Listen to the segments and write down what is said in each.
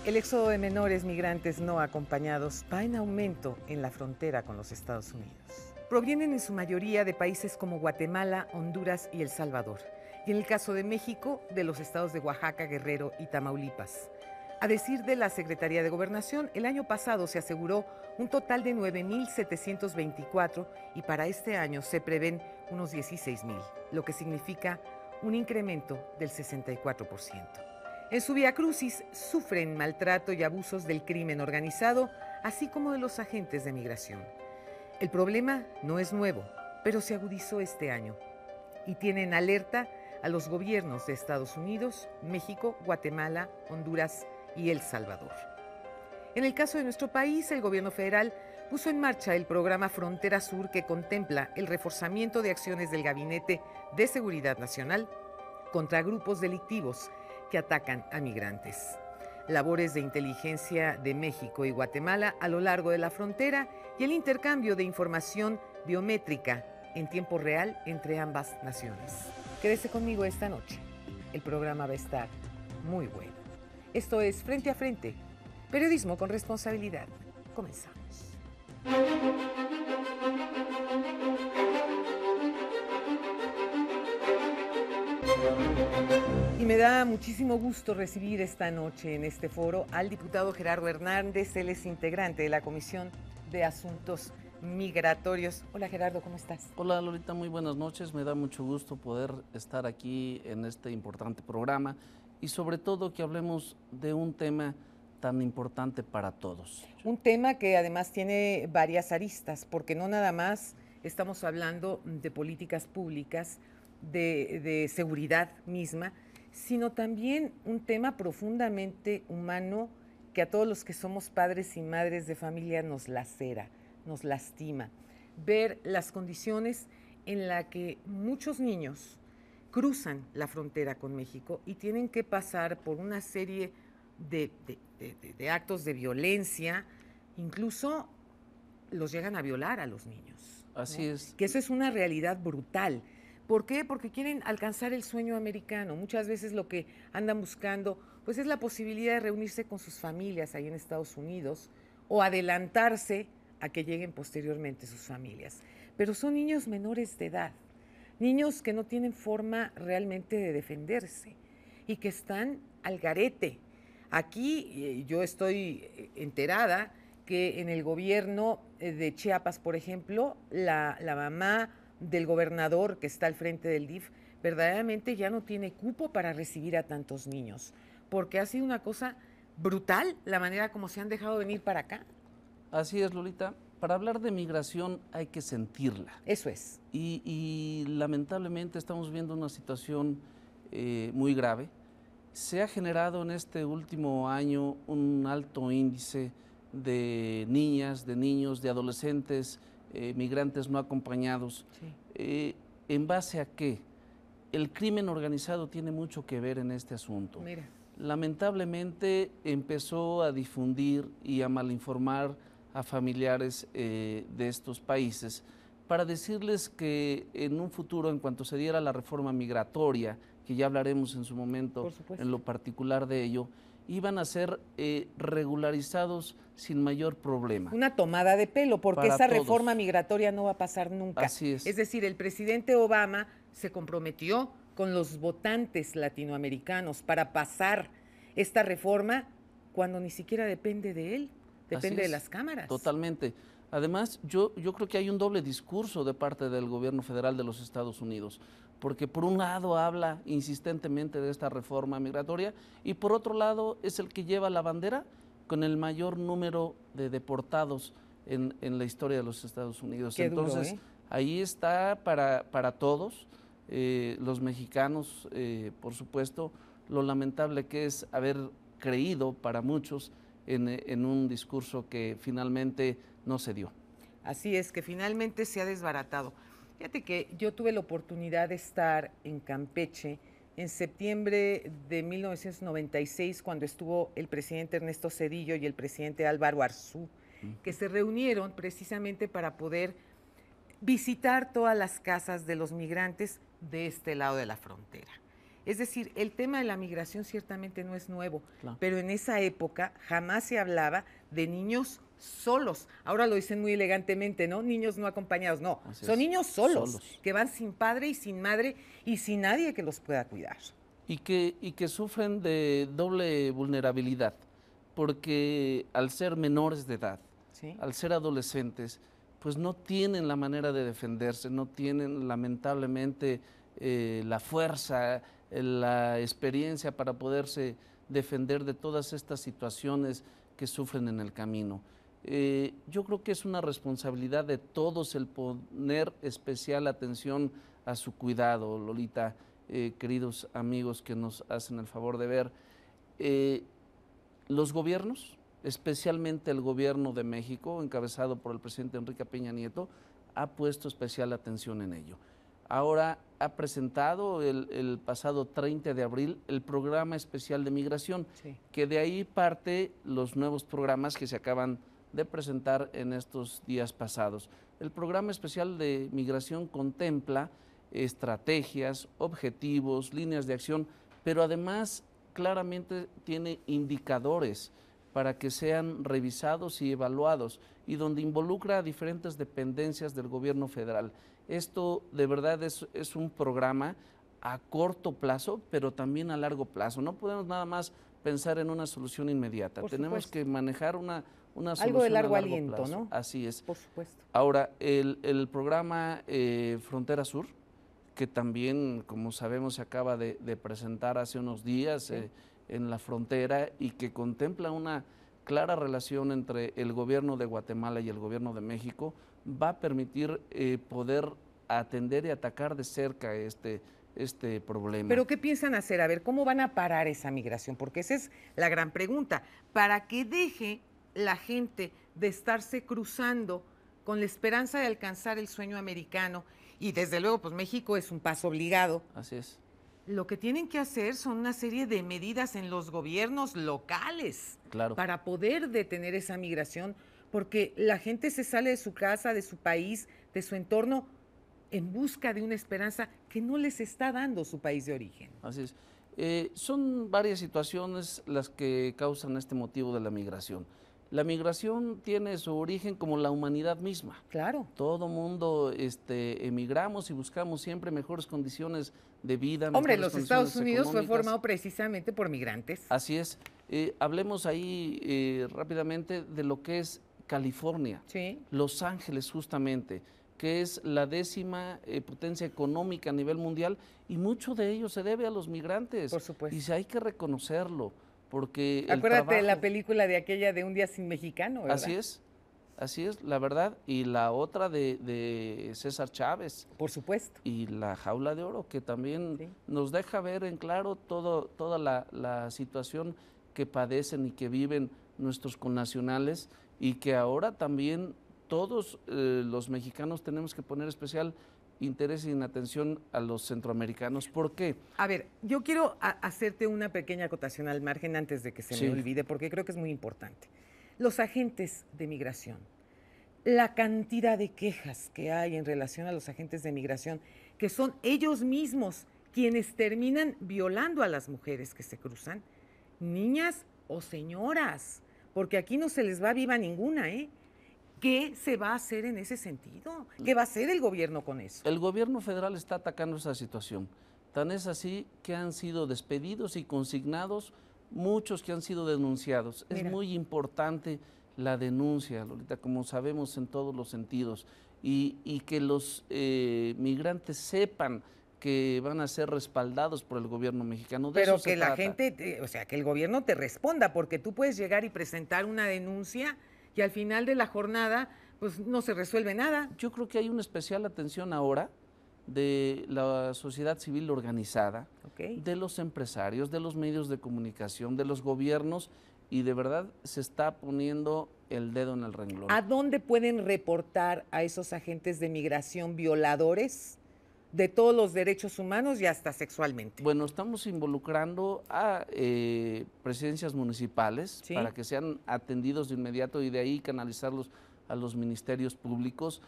El éxodo de menores migrantes no acompañados va en aumento en la frontera con los Estados Unidos. Provienen en su mayoría de países como Guatemala, Honduras y El Salvador. Y en el caso de México, de los estados de Oaxaca, Guerrero y Tamaulipas. A decir de la Secretaría de Gobernación, el año pasado se aseguró un total de 9,724 y para este año se prevén unos 16,000, lo que significa un incremento del 64%. En su viacrucis sufren maltrato y abusos del crimen organizado, así como de los agentes de migración. El problema no es nuevo, pero se agudizó este año y tienen alerta a los gobiernos de Estados Unidos, México, Guatemala, Honduras y El Salvador. En el caso de nuestro país, el gobierno federal puso en marcha el programa Frontera Sur, que contempla el reforzamiento de acciones del Gabinete de Seguridad Nacional contra grupos delictivos que atacan a migrantes. Labores de inteligencia de México y Guatemala a lo largo de la frontera y el intercambio de información biométrica en tiempo real entre ambas naciones. Quédese conmigo esta noche. El programa va a estar muy bueno. Esto es Frente a Frente, periodismo con responsabilidad. Comenzamos. Y me da muchísimo gusto recibir esta noche en este foro al diputado Gerardo Hernández. Él es integrante de la Comisión de Asuntos Migratorios. Hola Gerardo, ¿cómo estás? Hola Lolita, muy buenas noches. Me da mucho gusto poder estar aquí en este importante programa y sobre todo que hablemos de un tema tan importante para todos. Un tema que además tiene varias aristas, porque no nada más estamos hablando de políticas públicas, de seguridad misma, sino también un tema profundamente humano que a todos los que somos padres y madres de familia nos lacera, nos lastima. Ver las condiciones en las que muchos niños cruzan la frontera con México y tienen que pasar por una serie de actos de violencia, incluso los llegan a violar a los niños. Así es. Que eso es una realidad brutal. ¿Por qué? Porque quieren alcanzar el sueño americano. Muchas veces lo que andan buscando pues es la posibilidad de reunirse con sus familias ahí en Estados Unidos o adelantarse a que lleguen posteriormente sus familias. Pero son niños menores de edad, niños que no tienen forma realmente de defenderse y que están al garete. Aquí yo estoy enterada que en el gobierno de Chiapas, por ejemplo, la mamá del gobernador que está al frente del DIF verdaderamente ya no tiene cupo para recibir a tantos niños, porque ha sido una cosa brutal la manera como se han dejado venir para acá. Así es, Lolita. Para hablar de migración hay que sentirla. Eso es. Y lamentablemente estamos viendo una situación muy grave. Se ha generado en este último año un alto índice de niñas, de niños, de adolescentes, migrantes no acompañados. Sí. ¿En base a qué? El crimen organizado tiene mucho que ver en este asunto. Mira. Lamentablemente empezó a difundir y a malinformar a familiares de estos países para decirles que en un futuro, en cuanto se diera la reforma migratoria, que ya hablaremos en su momento en lo particular de ello, iban a ser regularizados sin mayor problema. Una tomada de pelo, porque esa reforma migratoria no va a pasar nunca. Así es. Es decir, el presidente Obama se comprometió con los votantes latinoamericanos para pasar esta reforma cuando ni siquiera depende de él, depende de las cámaras. Totalmente. Además, yo creo que hay un doble discurso de parte del gobierno federal de los Estados Unidos, porque por un lado habla insistentemente de esta reforma migratoria y por otro lado es el que lleva la bandera con el mayor número de deportados en la historia de los Estados Unidos. Qué Entonces, duro, ahí está para todos, los mexicanos, por supuesto, lo lamentable que es haber creído para muchos en un discurso que finalmente no se dio. Así es, que finalmente se ha desbaratado. Fíjate que yo tuve la oportunidad de estar en Campeche en septiembre de 1996, cuando estuvo el presidente Ernesto Zedillo y el presidente Álvaro Arzú, que se reunieron precisamente para poder visitar todas las casas de los migrantes de este lado de la frontera. Es decir, el tema de la migración ciertamente no es nuevo, Claro. pero en esa época jamás se hablaba de niños solos. Ahora lo dicen muy elegantemente, ¿no? Niños no acompañados. No, Así son es, niños solos, solos. que van sin padre y sin madre y sin nadie que los pueda cuidar. Y que sufren de doble vulnerabilidad, porque al ser menores de edad, ¿Sí? al ser adolescentes, pues no tienen la manera de defenderse, no tienen lamentablemente la fuerza, la experiencia para poderse defender de todas estas situaciones que sufren en el camino. Yo creo que es una responsabilidad de todos el poner especial atención a su cuidado, Lolita, queridos amigos que nos hacen el favor de ver. Los gobiernos, especialmente el gobierno de México, encabezado por el presidente Enrique Peña Nieto, ha puesto especial atención en ello. Ahora ha presentado el pasado 30 de abril el programa especial de migración, Sí. que de ahí parte los nuevos programas que se acaban de presentar en estos días pasados. El programa especial de migración contempla estrategias, objetivos, líneas de acción, pero además claramente tiene indicadores para que sean revisados y evaluados, y donde involucra a diferentes dependencias del gobierno federal. Esto de verdad es un programa a corto plazo, pero también a largo plazo. No podemos nada más pensar en una solución inmediata. Por Tenemos supuesto. que manejar una solución Algo de largo a largo aliento, plazo. ¿no? Así es. Por supuesto. Ahora, el programa Frontera Sur, que también, como sabemos, se acaba de presentar hace unos días Sí. en la frontera, y que contempla una clara relación entre el gobierno de Guatemala y el gobierno de México, va a permitir poder atender y atacar de cerca este problema. ¿Pero qué piensan hacer? A ver, ¿cómo van a parar esa migración? Porque esa es la gran pregunta. Para que deje la gente de estarse cruzando con la esperanza de alcanzar el sueño americano, y desde luego, pues México es un paso obligado. Así es. Lo que tienen que hacer son una serie de medidas en los gobiernos locales, Claro. para poder detener esa migración, porque la gente se sale de su casa, de su país, de su entorno, en busca de una esperanza que no les está dando su país de origen. Así es. Son varias situaciones las que causan este motivo de la migración. La migración tiene su origen como la humanidad misma. Claro. Todo mundo emigramos y buscamos siempre mejores condiciones de vida. Hombre, mejores los Estados condiciones Unidos fue económicas. formado precisamente por migrantes. Así es. Hablemos ahí rápidamente de lo que es California, Sí. Los Ángeles justamente, que es la 10ª potencia económica a nivel mundial, y mucho de ello se debe a los migrantes. Por supuesto. Y sí hay que reconocerlo, porque el Acuérdate de la trabajo... película de aquella de Un día sin mexicano, ¿verdad? Así es, la verdad. Y la otra de César Chávez, Por supuesto. y La Jaula de Oro, que también Sí. nos deja ver en claro toda la situación que padecen y que viven nuestros connacionales, y que ahora también todos los mexicanos tenemos que poner especial interés y atención a los centroamericanos. ¿Por qué? A ver, yo quiero hacerte una pequeña acotación al margen antes de que se Sí. me olvide, porque creo que es muy importante. Los agentes de migración, la cantidad de quejas que hay en relación a los agentes de migración, que son ellos mismos quienes terminan violando a las mujeres que se cruzan, niñas o señoras, porque aquí no se les va viva ninguna, ¿eh? ¿Qué se va a hacer en ese sentido? ¿Qué va a hacer el gobierno con eso? El gobierno federal está atacando esa situación. Tan es así que han sido despedidos y consignados muchos que han sido denunciados. Mira. Es muy importante la denuncia, Lolita, como sabemos, en todos los sentidos, y que los migrantes sepan que van a ser respaldados por el gobierno mexicano. De Pero eso se que la trata. gente, o sea, que el gobierno te responda, porque tú puedes llegar y presentar una denuncia y al final de la jornada, pues no se resuelve nada. Yo creo que hay una especial atención ahora de la sociedad civil organizada, ¿Ok? de los empresarios, de los medios de comunicación, de los gobiernos, y de verdad se está poniendo el dedo en el renglón. ¿A dónde pueden reportar a esos agentes de migración violadores de todos los derechos humanos y hasta sexualmente? Bueno, estamos involucrando a presidencias municipales, Sí. para que sean atendidos de inmediato, y de ahí canalizarlos a los ministerios públicos,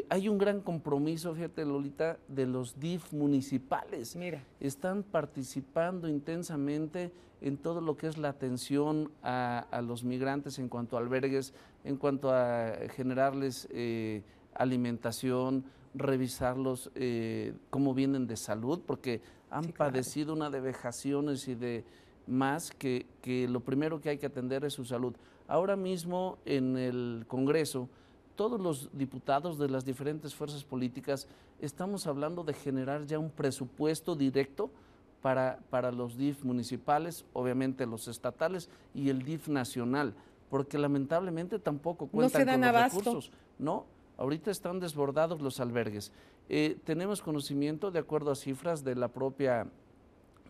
Hay un gran compromiso, fíjate, Lolita, de los DIF municipales. Mira. Están participando intensamente en todo lo que es la atención a los migrantes en cuanto a albergues, en cuanto a generarles alimentación, revisarlos cómo vienen de salud, porque han padecido una de vejaciones y de más que lo primero que hay que atender es su salud. Ahora mismo en el Congreso, todos los diputados de las diferentes fuerzas políticas estamos hablando de generar ya un presupuesto directo para los DIF municipales, obviamente los estatales y el DIF nacional, porque lamentablemente tampoco cuentan con los recursos. No, ahorita están desbordados los albergues. Tenemos conocimiento, de acuerdo a cifras de la propia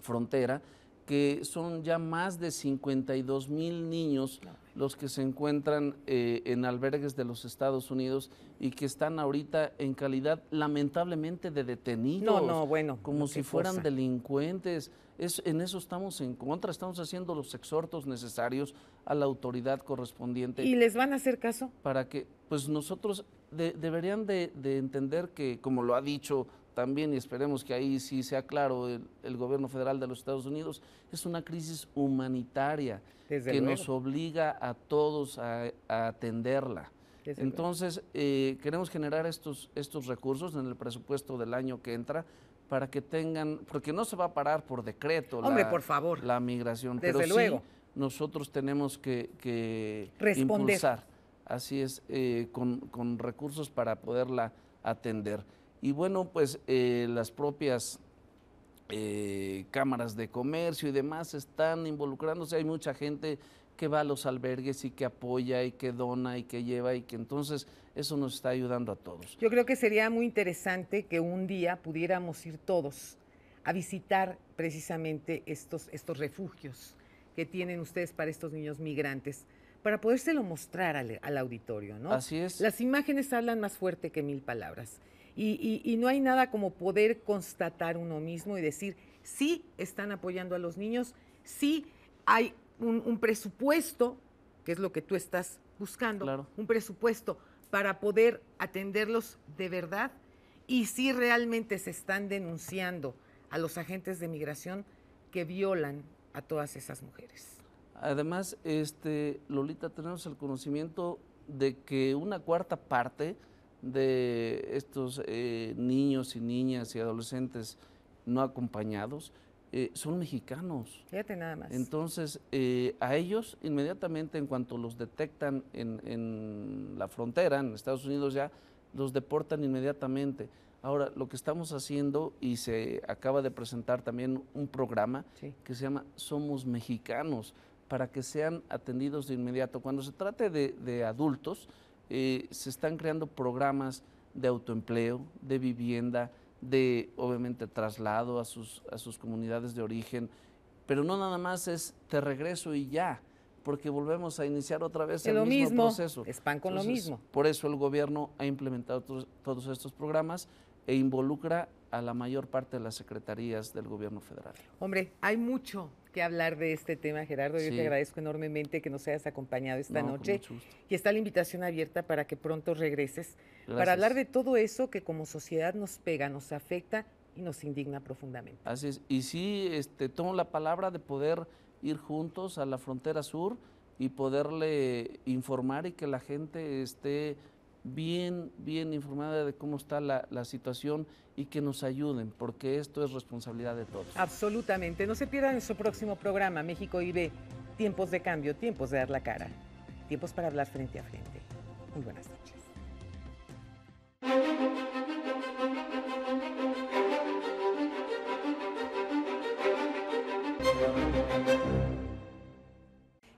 frontera, que son ya más de 52,000 niños los que se encuentran en albergues de los Estados Unidos y que están ahorita en calidad lamentablemente de detenidos, como si fueran delincuentes. En eso estamos en contra, estamos haciendo los exhortos necesarios a la autoridad correspondiente. ¿Y les van a hacer caso? Para que, pues nosotros deberían de entender que, como lo ha dicho también, y esperemos que ahí sí sea claro el gobierno federal de los Estados Unidos, es una crisis humanitaria que nos obliga a todos a atenderla. Entonces, queremos generar estos recursos en el presupuesto del año que entra para que tengan, porque no se va a parar por decreto por favor, la migración, desde pero luego. Sí nosotros tenemos que responder. Impulsar, así es, con recursos para poderla atender. Y bueno, pues las propias cámaras de comercio y demás están involucrándose. Hay mucha gente que va a los albergues y que apoya y que dona y que lleva, y que entonces eso nos está ayudando a todos. Yo creo que sería muy interesante que un día pudiéramos ir todos a visitar precisamente estos refugios que tienen ustedes para estos niños migrantes, para podérselo mostrar al auditorio, ¿no? Así es. Las imágenes hablan más fuerte que 1000 palabras. Y no hay nada como poder constatar uno mismo y decir, sí están apoyando a los niños, sí hay un presupuesto, que es lo que tú estás buscando, claro, un presupuesto para poder atenderlos de verdad, y sí realmente se están denunciando a los agentes de migración que violan a todas esas mujeres. Además, Lolita, tenemos el conocimiento de que una cuarta parte de estos niños y niñas y adolescentes no acompañados son mexicanos. Fíjate nada más. Entonces, a ellos inmediatamente, en cuanto los detectan en la frontera, en Estados Unidos, ya los deportan inmediatamente. Ahora, lo que estamos haciendo, y se acaba de presentar también un programa que se llama Somos Mexicanos, para que sean atendidos de inmediato. Cuando se trate de adultos, se están creando programas de autoempleo, de vivienda, de obviamente traslado a sus comunidades de origen, pero no nada más es te regreso y ya, porque volvemos a iniciar otra vez el mismo proceso. Están con lo mismo. Por eso el gobierno ha implementado todos estos programas e involucra a la mayor parte de las secretarías del gobierno federal. Hombre, hay mucho que hablar de este tema, Gerardo. Yo te agradezco enormemente que nos hayas acompañado esta noche. Y está la invitación abierta para que pronto regreses. Gracias. Para hablar de todo eso que como sociedad nos pega, nos afecta y nos indigna profundamente. Así es. Y sí, tomo la palabra de poder ir juntos a la frontera sur y poderle informar y que la gente esté bien informada de cómo está la situación y que nos ayuden, porque esto es responsabilidad de todos. Absolutamente. No se pierdan nuestro próximo programa, México vive tiempos de cambio, tiempos de dar la cara, tiempos para hablar frente a frente. Muy buenas noches.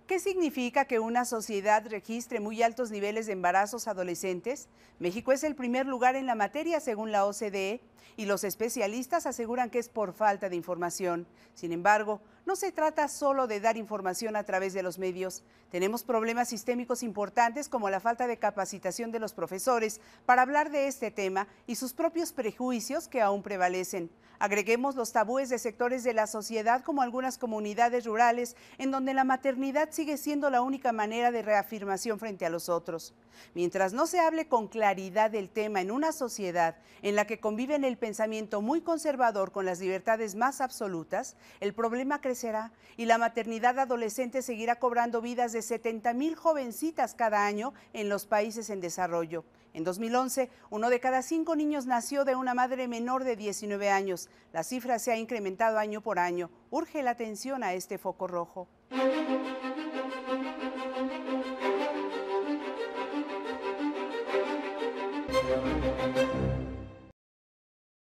¿Qué significa que una sociedad registre muy altos niveles de embarazos adolescentes? México es el primer lugar en la materia según la OCDE y los especialistas aseguran que es por falta de información. Sin embargo, no se trata solo de dar información a través de los medios. Tenemos problemas sistémicos importantes como la falta de capacitación de los profesores para hablar de este tema y sus propios prejuicios que aún prevalecen. Agreguemos los tabúes de sectores de la sociedad como algunas comunidades rurales en donde la maternidad sigue siendo la única manera de reafirmación frente a los otros. Mientras no se hable con claridad del tema en una sociedad en la que conviven el pensamiento muy conservador con las libertades más absolutas, el problema crecerá y la maternidad adolescente seguirá cobrando vidas de 70,000 jovencitas cada año en los países en desarrollo. En 2011, 1 de cada 5 niños nació de una madre menor de 19 años. La cifra se ha incrementado año por año. Urge la atención a este foco rojo.